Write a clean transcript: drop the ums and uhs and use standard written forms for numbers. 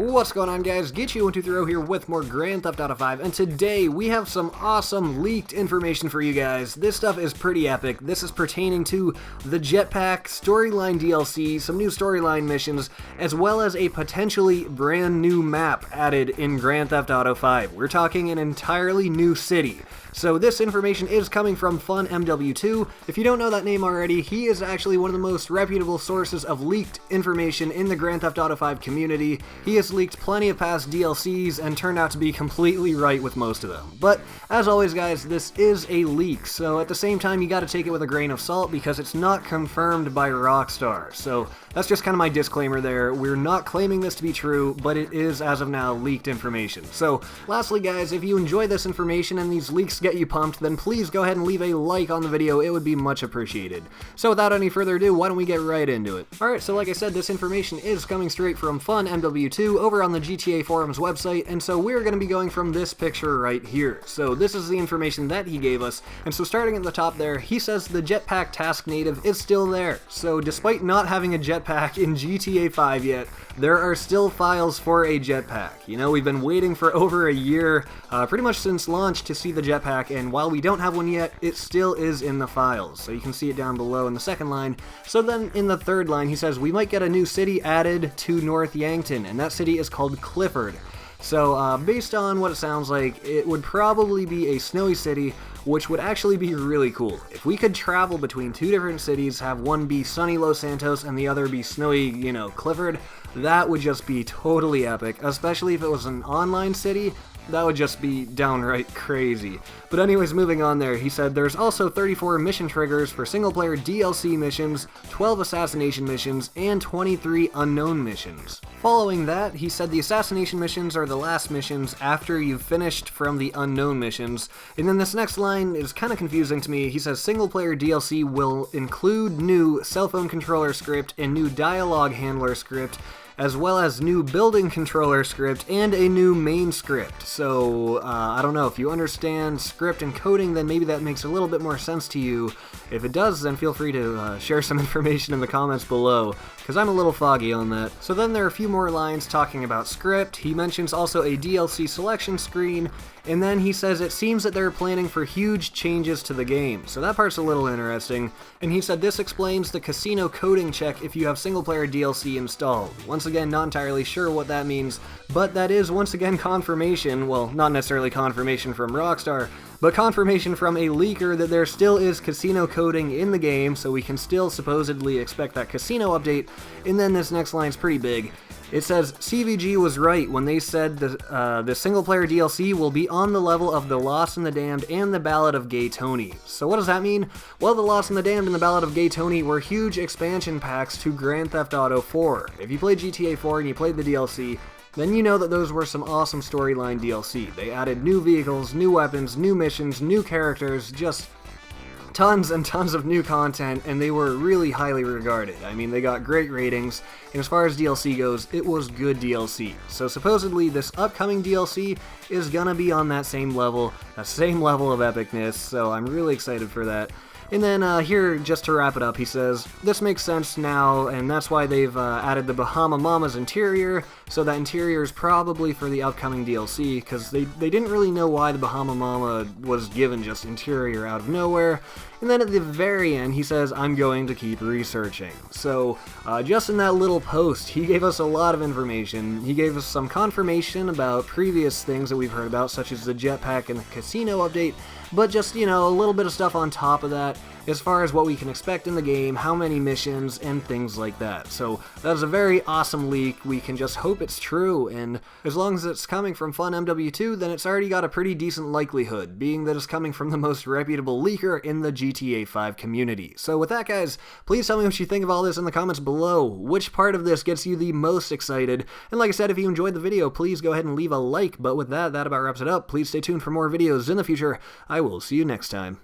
What's going on, guys? Get123 here with more Grand Theft Auto 5, and today we have some awesome leaked information for you guys. This stuff is pretty epic. This is pertaining to the Jetpack storyline DLC, some new storyline missions, as well as a potentially brand new map added in Grand Theft Auto 5. We're talking an entirely new city. So this information is coming from FunMW2. If you don't know that name already, he is actually one of the most reputable sources of leaked information in the Grand Theft Auto 5 community. He has leaked plenty of past DLCs and turned out to be completely right with most of them. But as always, guys, this is a leak, so at the same time you gotta take it with a grain of salt because it's not confirmed by Rockstar. So that's just kind of my disclaimer there. We're not claiming this to be true, but it is, as of now, leaked information. So lastly, guys, if you enjoy this information and these leaks get you pumped, then please go ahead and leave a like on the video. It would be much appreciated. So without any further ado, why don't we get right into it? Alright, so like I said, this information is coming straight from FunMW2 over on the GTA Forums website, and so we're going to be going from this picture right here. So this is the information that he gave us, and so starting at the top there, he says the Jetpack Task Native is still there. So despite not having a jetpack in GTA 5 yet, there are still files for a jetpack. You know, we've been waiting for over a year, pretty much since launch, to see the jetpack, and while we don't have one yet, it still is in the files. So you can see it down below in the second line. So then in the third line, he says we might get a new city added to North Yankton, and that city is called Clifford. So based on what it sounds like, it would probably be a snowy city, which would actually be really cool. If we could travel between two different cities, have one be sunny Los Santos and the other be snowy, you know, Clifford, that would just be totally epic, especially if it was an online city. That would just be downright crazy. But anyways, moving on there, he said there's also 34 mission triggers for single-player DLC missions, 12 assassination missions, and 23 unknown missions. Following that, he said the assassination missions are the last missions after you've finished from the unknown missions. And then this next line is kind of confusing to me. He says single-player DLC will include new cell phone controller script and new dialogue handler script, as well as new building controller script and a new main script. So, I don't know, if you understand script and coding, then maybe that makes a little bit more sense to you. If it does, then feel free to share some information in the comments below, because I'm a little foggy on that. So then there are a few more lines talking about script. He mentions also a DLC selection screen, and then he says it seems that they're planning for huge changes to the game. So that part's a little interesting. And he said this explains the casino coding check if you have single-player DLC installed. Once again, not entirely sure what that means, but that is once again confirmation, well, not necessarily confirmation from Rockstar, but confirmation from a leaker that there still is casino coding in the game, so we can still supposedly expect that casino update. And then this next line's pretty big. It says, CVG was right when they said the single-player DLC will be on the level of The Lost and the Damned and the Ballad of Gay Tony. So what does that mean? Well, The Lost and the Damned and the Ballad of Gay Tony were huge expansion packs to Grand Theft Auto 4. If you played GTA 4 and you played the DLC, then you know that those were some awesome storyline DLC. They added new vehicles, new weapons, new missions, new characters, just tons and tons of new content, and they were really highly regarded. I mean, they got great ratings, and as far as DLC goes, it was good DLC. So supposedly this upcoming DLC is gonna be on that same level of epicness, so I'm really excited for that. And then here, just to wrap it up, he says, this makes sense now, and that's why they've added the Bahama Mama's interior, so that interior is probably for the upcoming DLC, because they didn't really know why the Bahama Mama was given just interior out of nowhere. And then at the very end, he says, I'm going to keep researching. So, just in that little post, he gave us a lot of information. He gave us some confirmation about previous things that we've heard about, such as the jetpack and the casino update, but just, you know, a little bit of stuff on top of that, as far as what we can expect in the game, how many missions, and things like that. So that is a very awesome leak. We can just hope it's true, and as long as it's coming from FunMW2, then it's already got a pretty decent likelihood, being that it's coming from the most reputable leaker in the GTA 5 community. So with that, guys, please tell me what you think of all this in the comments below. Which part of this gets you the most excited? And like I said, if you enjoyed the video, please go ahead and leave a like. But with that, that about wraps it up. Please stay tuned for more videos in the future. I will see you next time.